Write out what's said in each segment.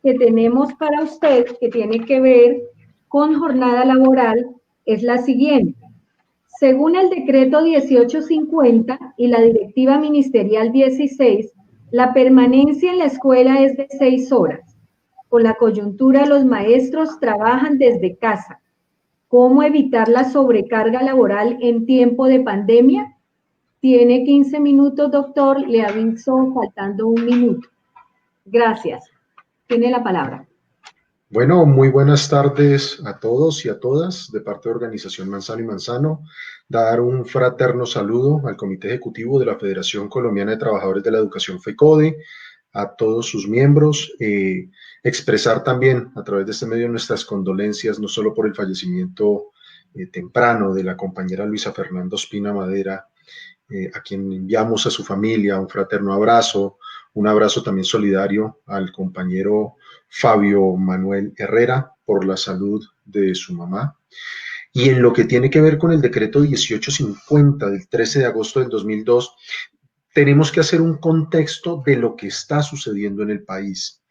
que tenemos para usted, que tiene que ver con jornada laboral, es la siguiente. Según el decreto 1850 y la directiva ministerial 16, la permanencia en la escuela es de 6 horas. Con la coyuntura, los maestros trabajan desde casa. ¿Cómo evitar la sobrecarga laboral en tiempo de pandemia? Tiene 15 minutos, doctor. Le aviso faltando 1 minuto. Gracias. Tiene la palabra. Bueno, muy buenas tardes a todos y a todas de parte de Organización Manzano y Manzano. Dar un fraterno saludo al Comité Ejecutivo de la Federación Colombiana de Trabajadores de la Educación FECODE, a todos sus miembros, expresar también a través de este medio nuestras condolencias, no solo por el fallecimiento temprano de la compañera Luisa Fernanda Ospina Madera, a quien enviamos a su familia un fraterno abrazo, un abrazo también solidario al compañero Fabio Manuel Herrera por la salud de su mamá. Y en lo que tiene que ver con el decreto 1850 del 13 de agosto del 2002, tenemos que hacer un contexto de lo que está sucediendo en el país.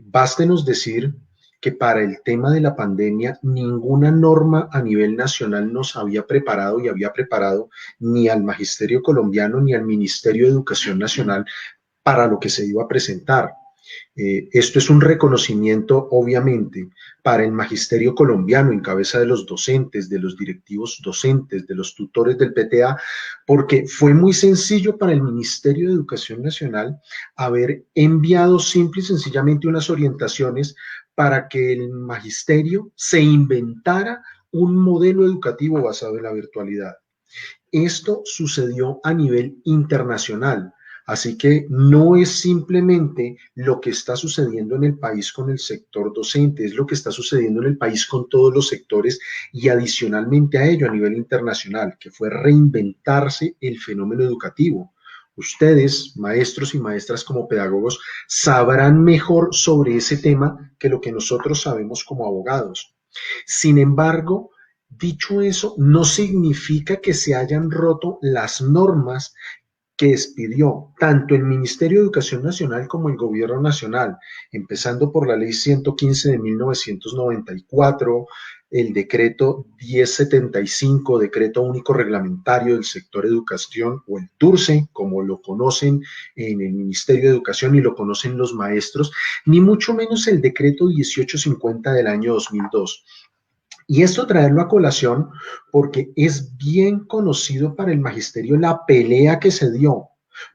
Bástenos decir que para el tema de la pandemia ninguna norma a nivel nacional nos había preparado y había preparado ni al Magisterio colombiano ni al Ministerio de Educación Nacional para lo que se iba a presentar. Esto es un reconocimiento, obviamente, para el magisterio colombiano en cabeza de los docentes, de los directivos docentes, de los tutores del PTA, porque fue muy sencillo para el Ministerio de Educación Nacional haber enviado simple y sencillamente unas orientaciones para que el magisterio se inventara un modelo educativo basado en la virtualidad. Esto sucedió a nivel internacional. Así que no es simplemente lo que está sucediendo en el país con el sector docente, es lo que está sucediendo en el país con todos los sectores y adicionalmente a ello a nivel internacional, que fue reinventarse el fenómeno educativo. Ustedes, maestros y maestras como pedagogos, sabrán mejor sobre ese tema que lo que nosotros sabemos como abogados. Sin embargo, dicho eso, no significa que se hayan roto las normas que expidió tanto el Ministerio de Educación Nacional como el Gobierno Nacional, empezando por la Ley 115 de 1994, el Decreto 1075, Decreto Único Reglamentario del Sector Educación, o el TURCE, como lo conocen en el Ministerio de Educación y lo conocen los maestros, ni mucho menos el Decreto 1850 del año 2002. Y esto traerlo a colación porque es bien conocido para el magisterio la pelea que se dio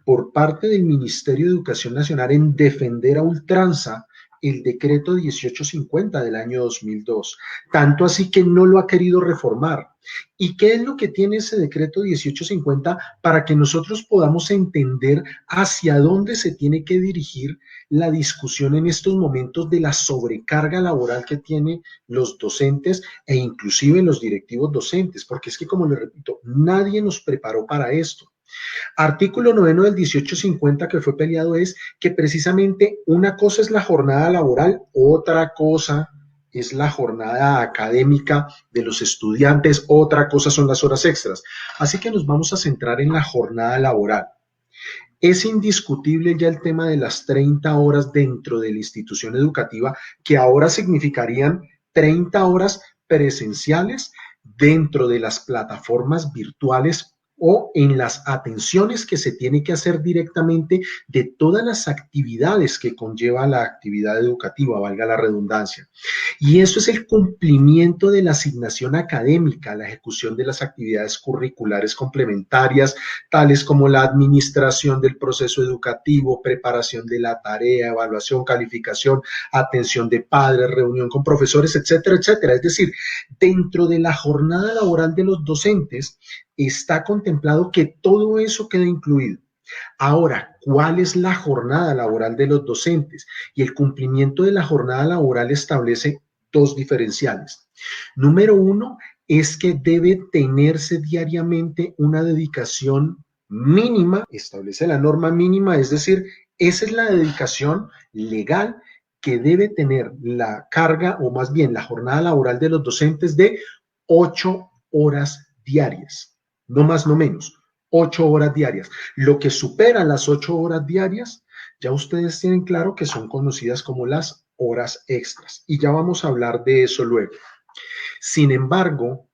por parte del Ministerio de Educación Nacional en defender a ultranza el decreto 1850 del año 2002, tanto así que no lo ha querido reformar. ¿Y qué es lo que tiene ese decreto 1850 para que nosotros podamos entender hacia dónde se tiene que dirigir la discusión en estos momentos de la sobrecarga laboral que tienen los docentes e inclusive los directivos docentes? Porque es que, como le repito, nadie nos preparó para esto. Artículo 9 del 1850 que fue peleado es que precisamente una cosa es la jornada laboral, otra cosa es la jornada académica de los estudiantes, otra cosa son las horas extras. Así que nos vamos a centrar en la jornada laboral. Es indiscutible ya el tema de las 30 horas dentro de la institución educativa, que ahora significarían 30 horas presenciales dentro de las plataformas virtuales o en las atenciones que se tiene que hacer directamente de todas las actividades que conlleva la actividad educativa, valga la redundancia. Y eso es el cumplimiento de la asignación académica, la ejecución de las actividades curriculares complementarias, tales como la administración del proceso educativo, preparación de la tarea, evaluación, calificación, atención de padres, reunión con profesores, etcétera, etcétera. Es decir, dentro de la jornada laboral de los docentes está contemplado que todo eso quede incluido. Ahora, ¿cuál es la jornada laboral de los docentes? Y el cumplimiento de la jornada laboral establece dos diferenciales. Número uno es que debe tenerse diariamente una dedicación mínima, establece la norma mínima, es decir, esa es la dedicación legal que debe tener la carga, o más bien la jornada laboral de los docentes de 8 horas diarias. No más, no menos, 8 horas diarias. Lo que supera las 8 horas diarias, ya ustedes tienen claro que son conocidas como las horas extras. Y ya vamos a hablar de eso luego. Sin embargo,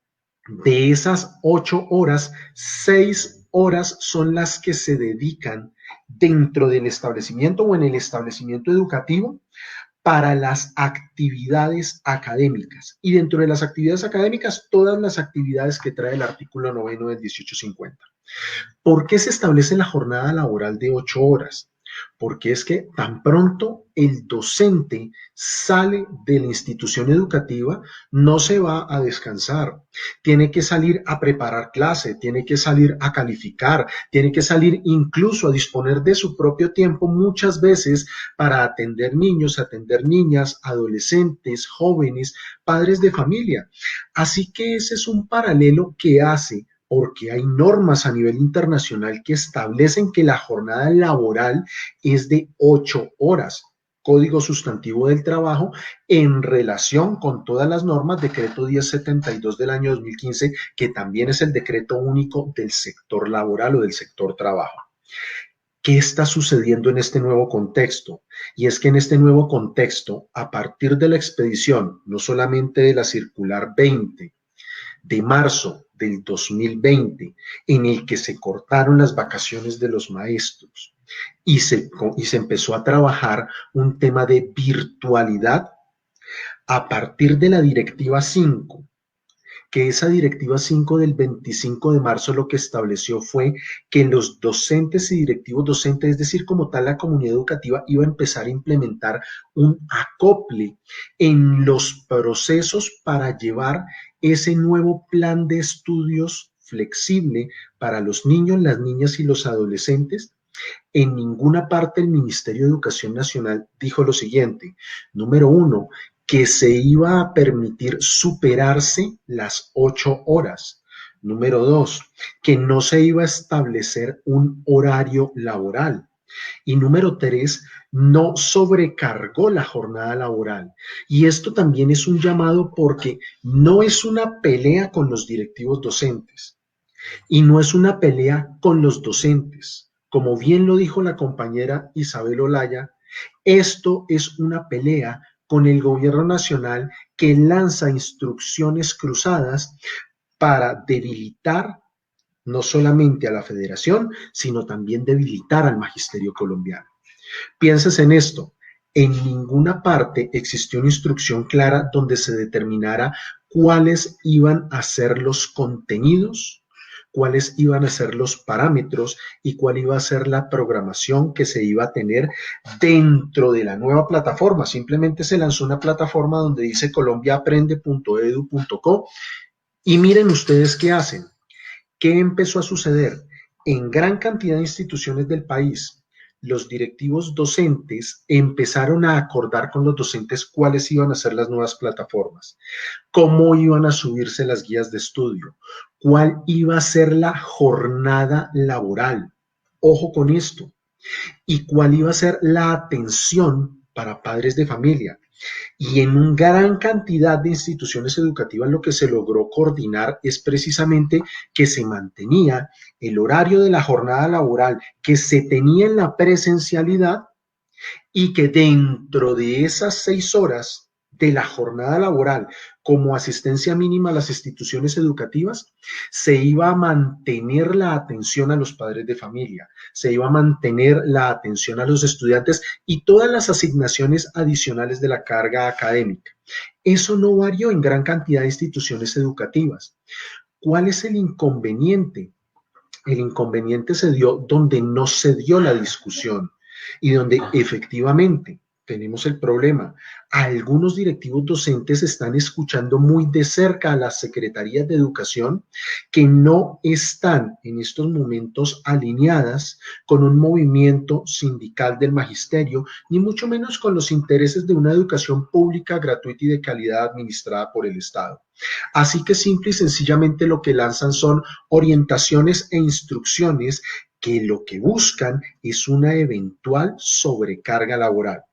de esas 8 horas, 6 horas son las que se dedican dentro del establecimiento o en el establecimiento educativo para las actividades académicas. Y dentro de las actividades académicas, todas las actividades que trae el artículo 9 del 1850. ¿Por qué se establece la jornada laboral de 8 horas? Porque es que tan pronto el docente sale de la institución educativa, no se va a descansar. Tiene que salir a preparar clase, tiene que salir a calificar, tiene que salir incluso a disponer de su propio tiempo muchas veces para atender niños, atender niñas, adolescentes, jóvenes, padres de familia. Así que ese es un paralelo que hace porque hay normas a nivel internacional que establecen que la jornada laboral es de 8 horas, Código Sustantivo del Trabajo, en relación con todas las normas, decreto 1072 del año 2015, que también es el decreto único del sector laboral o del sector trabajo. ¿Qué está sucediendo en este nuevo contexto? Y es que en este nuevo contexto, a partir de la expedición, no solamente de la circular 20, de marzo del 2020, en el que se cortaron las vacaciones de los maestros y se empezó a trabajar un tema de virtualidad a partir de la directiva 5, que esa directiva 5 del 25 de marzo lo que estableció fue que los docentes y directivos docentes, es decir, como tal la comunidad educativa, iba a empezar a implementar un acople en los procesos para llevar ese nuevo plan de estudios flexible para los niños, las niñas y los adolescentes. En ninguna parte el Ministerio de Educación Nacional dijo lo siguiente: número 1, que se iba a permitir superarse las 8 horas. Número 2, que no se iba a establecer un horario laboral. Y número 3, no sobrecargó la jornada laboral. Y esto también es un llamado porque no es una pelea con los directivos docentes y no es una pelea con los docentes. Como bien lo dijo la compañera Isabel Olaya, esto es una pelea con el gobierno nacional que lanza instrucciones cruzadas para debilitar no solamente a la federación, sino también debilitar al magisterio colombiano. Pienses en esto. En ninguna parte existió una instrucción clara donde se determinara cuáles iban a ser los contenidos, cuáles iban a ser los parámetros y cuál iba a ser la programación que se iba a tener dentro de la nueva plataforma. Simplemente se lanzó una plataforma donde dice colombiaaprende.edu.co y miren ustedes qué hacen. ¿Qué empezó a suceder? En gran cantidad de instituciones del país, los directivos docentes empezaron a acordar con los docentes cuáles iban a ser las nuevas plataformas, cómo iban a subirse las guías de estudio, cuál iba a ser la jornada laboral. Ojo con esto. Y cuál iba a ser la atención para padres de familia. Y en una gran cantidad de instituciones educativas lo que se logró coordinar es precisamente que se mantenía el horario de la jornada laboral que se tenía en la presencialidad y que dentro de esas 6 horas de la jornada laboral como asistencia mínima a las instituciones educativas, se iba a mantener la atención a los padres de familia, se iba a mantener la atención a los estudiantes y todas las asignaciones adicionales de la carga académica. Eso no varió en gran cantidad de instituciones educativas. ¿Cuál es el inconveniente? El inconveniente se dio donde no se dio la discusión y donde efectivamente tenemos el problema. Algunos directivos docentes están escuchando muy de cerca a las secretarías de educación que no están en estos momentos alineadas con un movimiento sindical del magisterio, ni mucho menos con los intereses de una educación pública, gratuita y de calidad administrada por el Estado. Así que simple y sencillamente lo que lanzan son orientaciones e instrucciones que lo que buscan es una eventual sobrecarga laboral.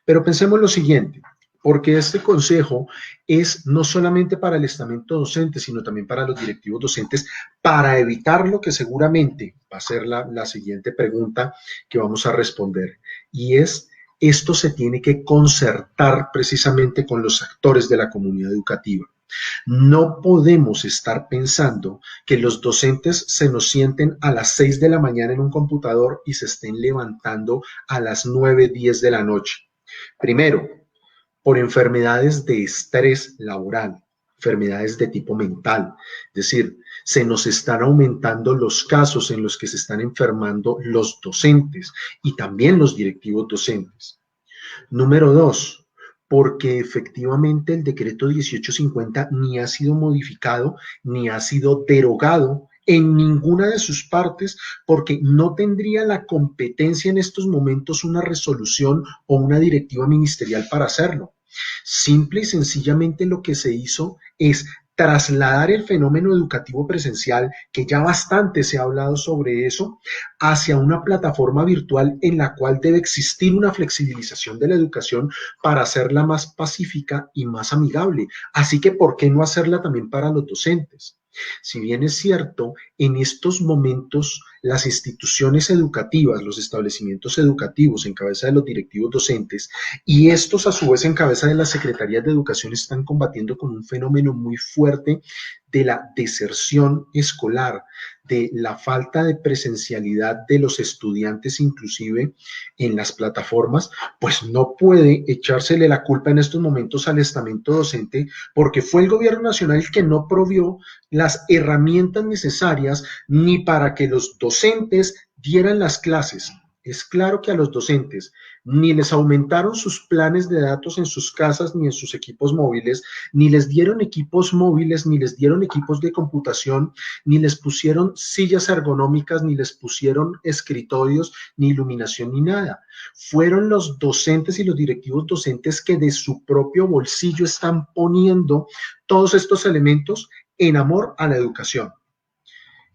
Pero pensemos lo siguiente, porque este consejo es no solamente para el estamento docente, sino también para los directivos docentes, para evitar lo que seguramente va a ser la siguiente pregunta que vamos a responder, y es esto se tiene que concertar precisamente con los actores de la comunidad educativa. No podemos estar pensando que los docentes se nos sienten a las 6 de la mañana en un computador y se estén levantando a las 9, 10 de la noche. Primero, por enfermedades de estrés laboral, enfermedades de tipo mental. Es decir, se nos están aumentando los casos en los que se están enfermando los docentes y también los directivos docentes. Número dos, porque efectivamente el decreto 1850 ni ha sido modificado ni ha sido derogado en ninguna de sus partes, porque no tendría la competencia en estos momentos una resolución o una directiva ministerial para hacerlo. Simple y sencillamente lo que se hizo es trasladar el fenómeno educativo presencial, que ya bastante se ha hablado sobre eso, hacia una plataforma virtual en la cual debe existir una flexibilización de la educación para hacerla más pacífica y más amigable. Así que, ¿por qué no hacerla también para los docentes? Si bien es cierto, en estos momentos las instituciones educativas, los establecimientos educativos en cabeza de los directivos docentes y estos a su vez en cabeza de las secretarías de educación están combatiendo con un fenómeno muy fuerte de la deserción escolar, de la falta de presencialidad de los estudiantes inclusive en las plataformas, pues no puede echársele la culpa en estos momentos al estamento docente porque fue el gobierno nacional el que no provió las herramientas necesarias ni para que los docentes dieran las clases. Es claro que a los docentes ni les aumentaron sus planes de datos en sus casas ni en sus equipos móviles, ni les dieron equipos móviles, ni les dieron equipos de computación, ni les pusieron sillas ergonómicas, ni les pusieron escritorios, ni iluminación, ni nada. Fueron los docentes y los directivos docentes que de su propio bolsillo están poniendo todos estos elementos en amor a la educación.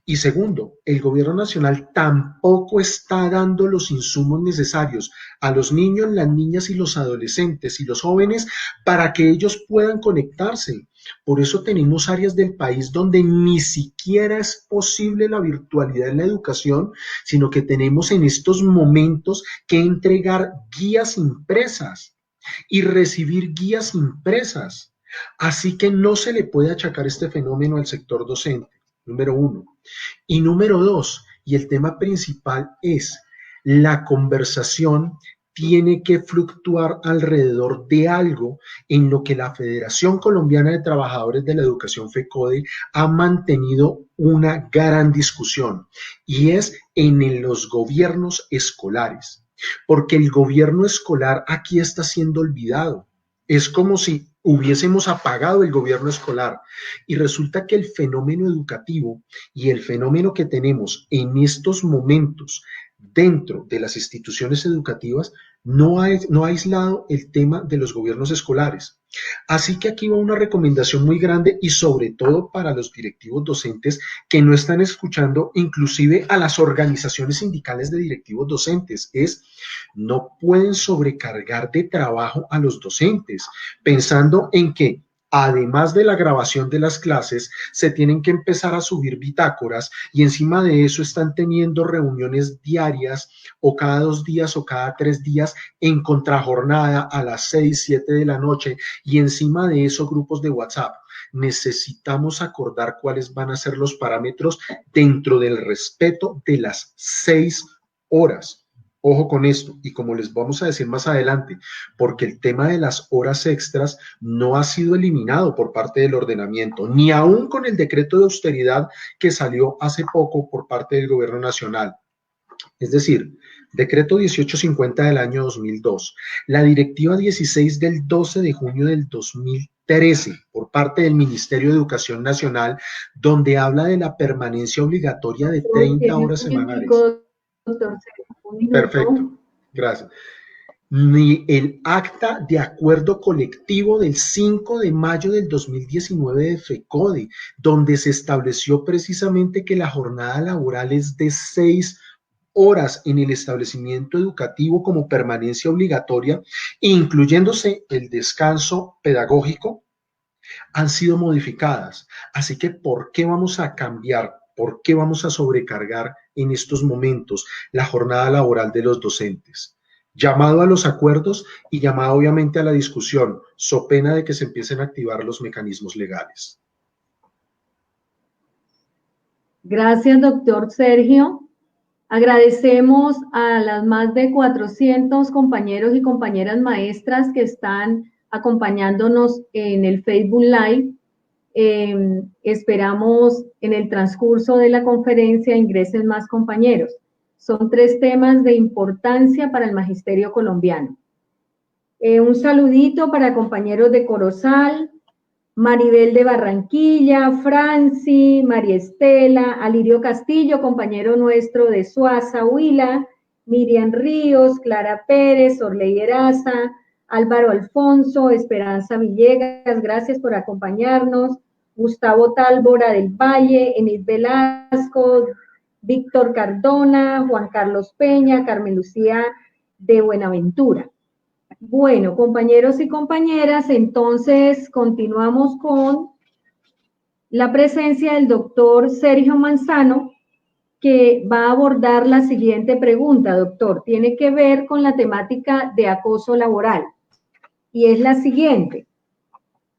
Y segundo, el gobierno nacional tampoco está dando los insumos necesarios a los niños, las niñas y los adolescentes y los jóvenes para que ellos puedan conectarse. Por eso tenemos áreas del país donde ni siquiera es posible la virtualidad en la educación, sino que tenemos en estos momentos que entregar guías impresas y recibir guías impresas. Así que no se le puede achacar este fenómeno al sector docente, número uno. Y número dos, y el tema principal es, la conversación tiene que fluctuar alrededor de algo en lo que la Federación Colombiana de Trabajadores de la Educación FECODE ha mantenido una gran discusión, y es en los gobiernos escolares, porque el gobierno escolar aquí está siendo olvidado. Es como si hubiésemos apagado el gobierno escolar y resulta que el fenómeno educativo y el fenómeno que tenemos en estos momentos dentro de las instituciones educativas no ha aislado el tema de los gobiernos escolares. Así que aquí va una recomendación muy grande y sobre todo para los directivos docentes que no están escuchando inclusive a las organizaciones sindicales de directivos docentes, es no pueden sobrecargar de trabajo a los docentes, pensando en que además de la grabación de las clases, se tienen que empezar a subir bitácoras y encima de eso están teniendo reuniones diarias o cada 2 días o cada 3 días en contrajornada a las 6, 7 de la noche y encima de eso grupos de WhatsApp. Necesitamos acordar cuáles van a ser los parámetros dentro del respeto de las 6 horas. Ojo con esto, y como les vamos a decir más adelante, porque el tema de las horas extras no ha sido eliminado por parte del ordenamiento, ni aún con el decreto de austeridad que salió hace poco por parte del gobierno nacional. Es decir, decreto 1850 del año 2002, la directiva 16 del 12 de junio del 2013 por parte del Ministerio de Educación Nacional, donde habla de la permanencia obligatoria de 30 horas semanales. Perfecto, gracias. Ni el acta de acuerdo colectivo del 5 de mayo del 2019 de FECODE, donde se estableció precisamente que la jornada laboral es de 6 horas en el establecimiento educativo como permanencia obligatoria, incluyéndose el descanso pedagógico, han sido modificadas. Así que, ¿por qué vamos a cambiar? ¿Por qué vamos a sobrecargar en estos momentos la jornada laboral de los docentes? Llamado a los acuerdos y llamado obviamente a la discusión, so pena de que se empiecen a activar los mecanismos legales. Gracias, doctor Sergio. Agradecemos a las más de 400 compañeros y compañeras maestras que están acompañándonos en el Facebook Live. Esperamos en el transcurso de la conferencia ingresen más compañeros. Son 3 temas de importancia para el magisterio colombiano. Un saludito para compañeros de Corozal, Maribel de Barranquilla, Franci, María Estela, Alirio Castillo, compañero nuestro de Suaza, Huila, Miriam Ríos, Clara Pérez, Orley Eraza, Álvaro Alfonso, Esperanza Villegas, gracias por acompañarnos, Gustavo Tálvora del Valle, Enid Velasco, Víctor Cardona, Juan Carlos Peña, Carmen Lucía de Buenaventura. Bueno, compañeros y compañeras, entonces continuamos con la presencia del doctor Sergio Manzano, que va a abordar la siguiente pregunta, doctor. Tiene que ver con la temática de acoso laboral. Y es la siguiente.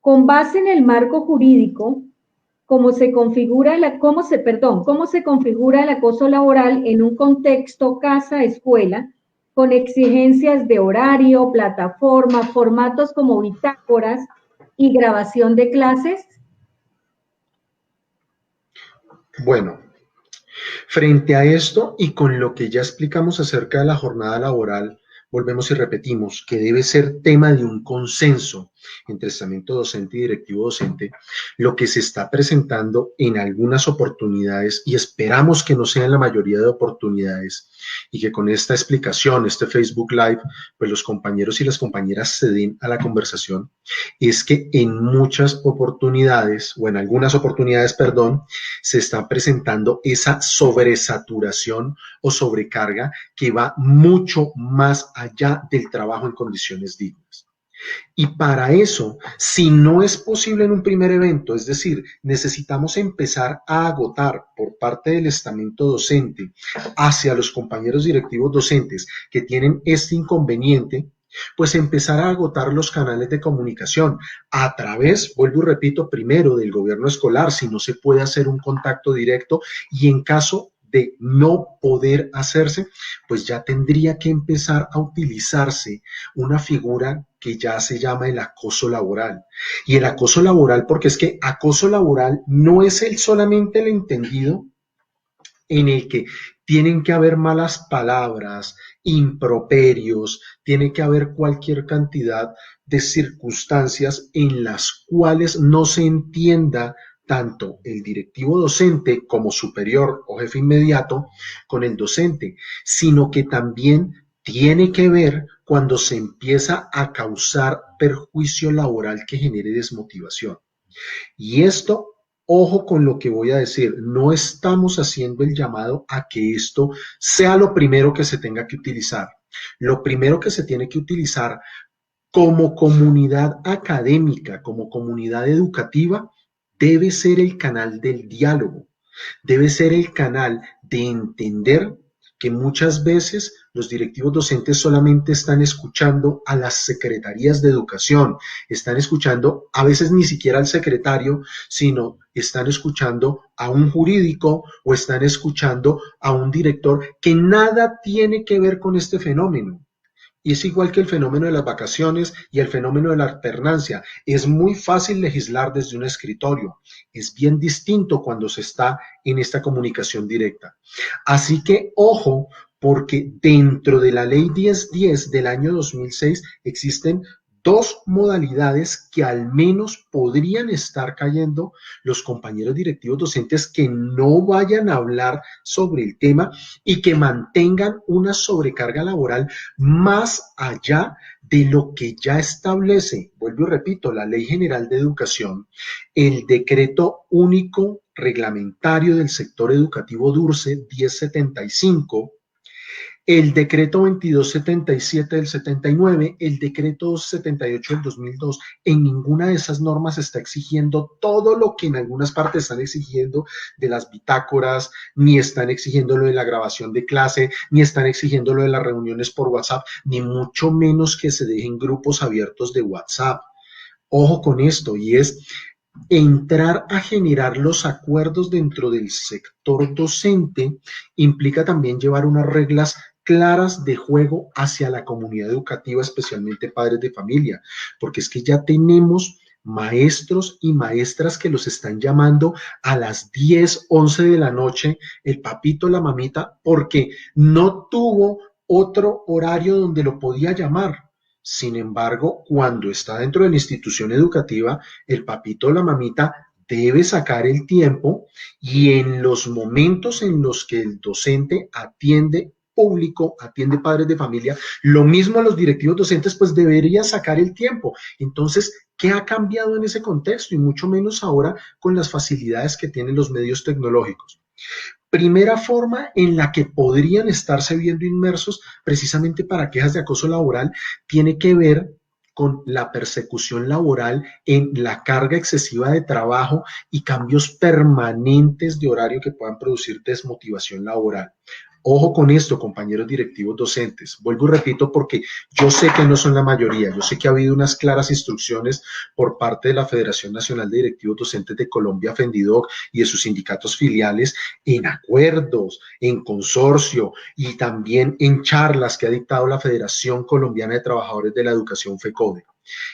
Con base en el marco jurídico, ¿cómo se configura el acoso laboral en un contexto casa-escuela, con exigencias de horario, plataforma, formatos como bitácoras y grabación de clases? Bueno, frente a esto y con lo que ya explicamos acerca de la jornada laboral, volvemos y repetimos que debe ser tema de un consenso entre estamento docente y directivo docente, lo que se está presentando en algunas oportunidades, y esperamos que no sea en la mayoría de oportunidades, y que con esta explicación, este Facebook Live, pues los compañeros y las compañeras se den a la conversación, es que en muchas oportunidades, o en algunas oportunidades, perdón, se está presentando esa sobresaturación o sobrecarga que va mucho más allá del trabajo en condiciones dignas. Y para eso, si no es posible en un primer evento, es decir, necesitamos empezar a agotar por parte del estamento docente hacia los compañeros directivos docentes que tienen este inconveniente, pues empezar a agotar los canales de comunicación a través, vuelvo y repito, primero del gobierno escolar, si no se puede hacer un contacto directo, y en caso de no poder hacerse, pues ya tendría que empezar a utilizarse una figura que ya se llama el acoso laboral. Y el acoso laboral, porque es que acoso laboral no es solamente el entendido en el que tienen que haber malas palabras, improperios, tiene que haber cualquier cantidad de circunstancias en las cuales no se entienda tanto el directivo docente como superior o jefe inmediato con el docente, sino que también tiene que ver cuando se empieza a causar perjuicio laboral que genere desmotivación. Y esto, ojo con lo que voy a decir, no estamos haciendo el llamado a que esto sea lo primero que se tenga que utilizar. Lo primero que se tiene que utilizar como comunidad académica, como comunidad educativa, debe ser el canal del diálogo, debe ser el canal de entender que muchas veces los directivos docentes solamente están escuchando a las secretarías de educación, están escuchando a veces ni siquiera al secretario, sino están escuchando a un jurídico o están escuchando a un director que nada tiene que ver con este fenómeno. Y es igual que el fenómeno de las vacaciones y el fenómeno de la alternancia. Es muy fácil legislar desde un escritorio. Es bien distinto cuando se está en esta comunicación directa. Así que, ojo, porque dentro de la Ley 1010 del año 2006 existen 2 modalidades que al menos podrían estar cayendo los compañeros directivos docentes que no vayan a hablar sobre el tema y que mantengan una sobrecarga laboral más allá de lo que ya establece, vuelvo y repito, la Ley General de Educación, el Decreto Único Reglamentario del Sector Educativo DURCE 1075, el decreto 2277 del 79, el decreto 278 del 2002, en ninguna de esas normas está exigiendo todo lo que en algunas partes están exigiendo de las bitácoras, ni están exigiendo lo de la grabación de clase, ni están exigiendo lo de las reuniones por WhatsApp, ni mucho menos que se dejen grupos abiertos de WhatsApp. Ojo con esto, y es entrar a generar los acuerdos dentro del sector docente implica también llevar unas reglas claras de juego hacia la comunidad educativa, especialmente padres de familia, porque es que ya tenemos maestros y maestras que los están llamando a las 10, 11 de la noche, el papito, la mamita, porque no tuvo otro horario donde lo podía llamar. Sin embargo, cuando está dentro de la institución educativa, el papito o la mamita debe sacar el tiempo y en los momentos en los que el docente atiende público, atiende padres de familia, lo mismo los directivos docentes, pues debería sacar el tiempo. Entonces, ¿qué ha cambiado en ese contexto? Y mucho menos ahora con las facilidades que tienen los medios tecnológicos. Primera forma en la que podrían estarse viendo inmersos precisamente para quejas de acoso laboral tiene que ver con la persecución laboral en la carga excesiva de trabajo y cambios permanentes de horario que puedan producir desmotivación laboral. Ojo con esto, compañeros directivos docentes. Vuelvo y repito porque yo sé que no son la mayoría. Yo sé que ha habido unas claras instrucciones por parte de la Federación Nacional de Directivos Docentes de Colombia, FENDIDOC, y de sus sindicatos filiales en acuerdos, en consorcio y también en charlas que ha dictado la Federación Colombiana de Trabajadores de la Educación, FECODE.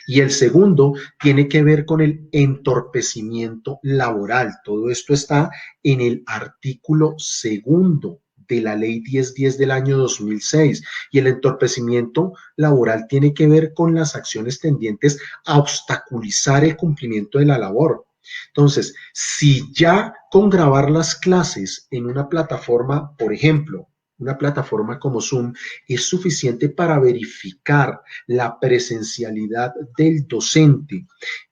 Y el segundo tiene que ver con el entorpecimiento laboral. Todo esto está en el artículo segundo de la ley 1010 del año 2006, y el entorpecimiento laboral tiene que ver con las acciones tendientes a obstaculizar el cumplimiento de la labor. Entonces, si ya con grabar las clases en una plataforma, por ejemplo, una plataforma como Zoom, es suficiente para verificar la presencialidad del docente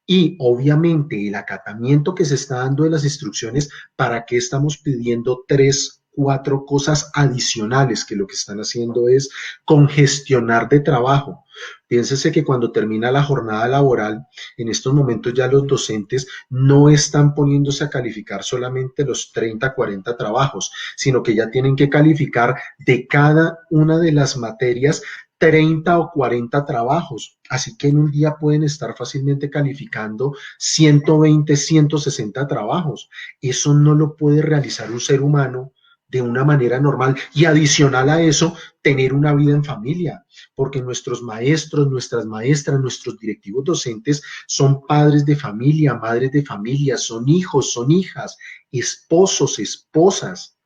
y obviamente el acatamiento que se está dando de las instrucciones, ¿para qué estamos pidiendo 3, 4 cosas adicionales que lo que están haciendo es congestionar de trabajo? Piénsese que cuando termina la jornada laboral, en estos momentos ya los docentes no están poniéndose a calificar solamente los 30, 40 trabajos, sino que ya tienen que calificar de cada una de las materias 30 o 40 trabajos. Así que en un día pueden estar fácilmente calificando 120, 160 trabajos. Eso no lo puede realizar un ser humano de una manera normal y adicional a eso, tener una vida en familia, porque nuestros maestros, nuestras maestras, nuestros directivos docentes son padres de familia, madres de familia, son hijos, son hijas, esposos, esposas.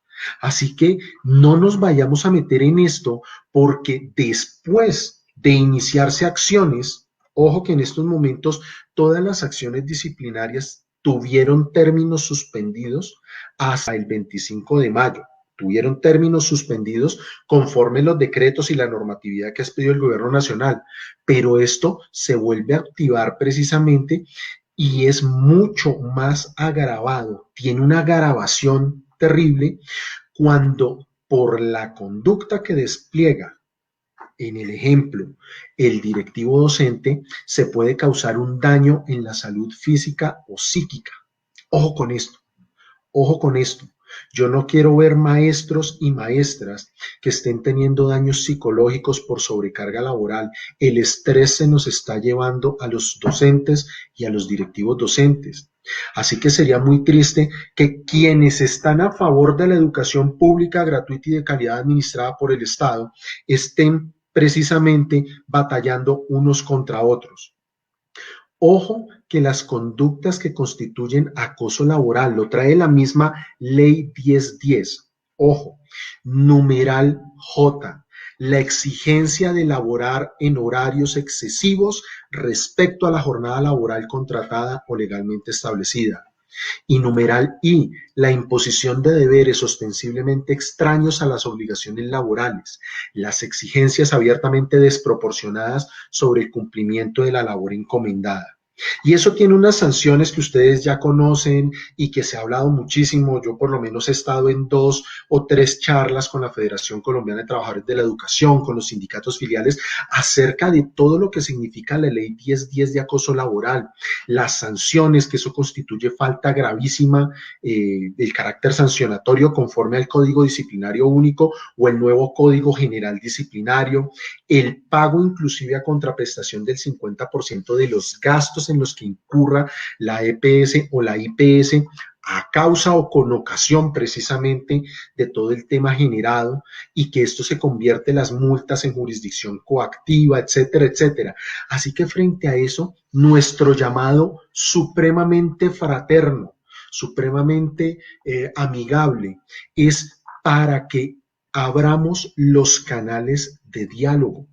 Así que no nos vayamos a meter en esto porque después de iniciarse acciones, ojo que en estos momentos todas las acciones disciplinarias tuvieron términos suspendidos hasta el 25 de mayo. Tuvieron términos suspendidos conforme los decretos y la normatividad que ha expedido el gobierno nacional, pero esto se vuelve a activar precisamente y es mucho más agravado, tiene una agravación terrible cuando por la conducta que despliega en el ejemplo el directivo docente se puede causar un daño en la salud física o psíquica. Ojo con esto. Ojo con esto, yo no quiero ver maestros y maestras que estén teniendo daños psicológicos por sobrecarga laboral. El estrés se nos está llevando a los docentes y a los directivos docentes. Así que sería muy triste que quienes están a favor de la educación pública, gratuita y de calidad administrada por el Estado estén precisamente batallando unos contra otros. Ojo que las conductas que constituyen acoso laboral, lo trae la misma ley 1010. Ojo, numeral J, la exigencia de laborar en horarios excesivos respecto a la jornada laboral contratada o legalmente establecida. Y numeral I, la imposición de deberes ostensiblemente extraños a las obligaciones laborales, las exigencias abiertamente desproporcionadas sobre el cumplimiento de la labor encomendada. Y eso tiene unas sanciones que ustedes ya conocen y que se ha hablado muchísimo. Yo por lo menos he estado en 2 o 3 charlas con la Federación Colombiana de Trabajadores de la Educación, con los sindicatos filiales, acerca de todo lo que significa la ley 1010 de acoso laboral, las sanciones, que eso constituye falta gravísima, el carácter sancionatorio conforme al Código Disciplinario Único o el nuevo Código General Disciplinario, el pago inclusive a contraprestación del 50% de los gastos en los que incurra la EPS o la IPS a causa o con ocasión precisamente de todo el tema generado, y que esto se convierte las multas en jurisdicción coactiva, etcétera, etcétera. Así que frente a eso, nuestro llamado supremamente fraterno, supremamente amigable, es para que abramos los canales de diálogo.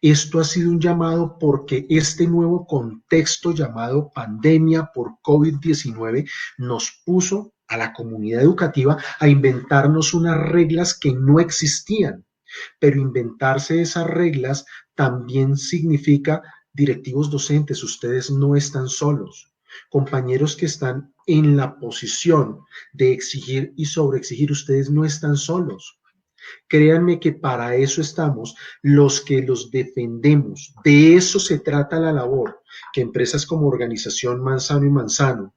Esto ha sido un llamado porque este nuevo contexto llamado pandemia por COVID-19 nos puso a la comunidad educativa a inventarnos unas reglas que no existían, pero inventarse esas reglas también significa: directivos docentes, ustedes no están solos. Compañeros que están en la posición de exigir y sobreexigir, ustedes no están solos. Créanme que para eso estamos los que los defendemos. De eso se trata la labor que empresas como Organización Manzano y Manzano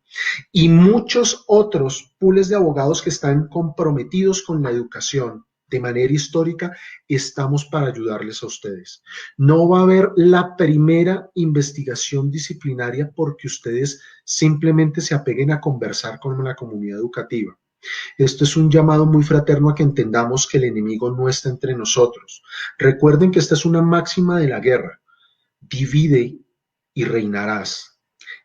y muchos otros pools de abogados que están comprometidos con la educación de manera histórica, estamos para ayudarles a ustedes. No va a haber la primera investigación disciplinaria porque ustedes simplemente se apeguen a conversar con la comunidad educativa. Esto es un llamado muy fraterno a que entendamos que el enemigo no está entre nosotros. Recuerden que esta es una máxima de la guerra: divide y reinarás.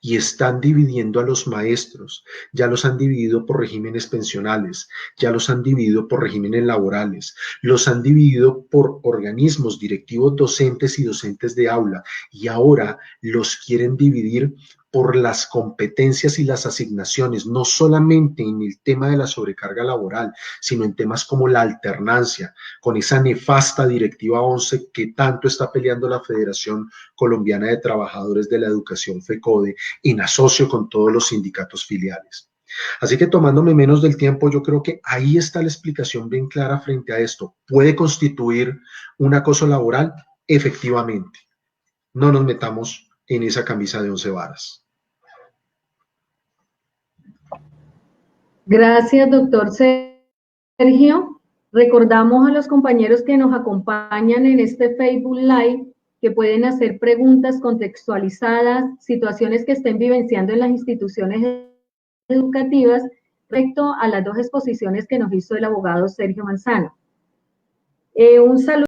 Y están dividiendo a los maestros, ya los han dividido por regímenes pensionales, ya los han dividido por regímenes laborales, los han dividido por organismos directivos docentes y docentes de aula, y ahora los quieren dividir por las competencias y las asignaciones, no solamente en el tema de la sobrecarga laboral, sino en temas como la alternancia, con esa nefasta Directiva 11 que tanto está peleando la Federación Colombiana de Trabajadores de la Educación, FECODE, en asocio con todos los sindicatos filiales. Así que, tomándome menos del tiempo, yo creo que ahí está la explicación bien clara frente a esto. ¿Puede constituir un acoso laboral? Efectivamente. No nos metamos en esa camisa de 11 varas. Gracias, doctor Sergio. Recordamos a los compañeros que nos acompañan en este Facebook Live que pueden hacer preguntas contextualizadas, situaciones que estén vivenciando en las instituciones educativas respecto a las dos exposiciones que nos hizo el abogado Sergio Manzano. Un saludo.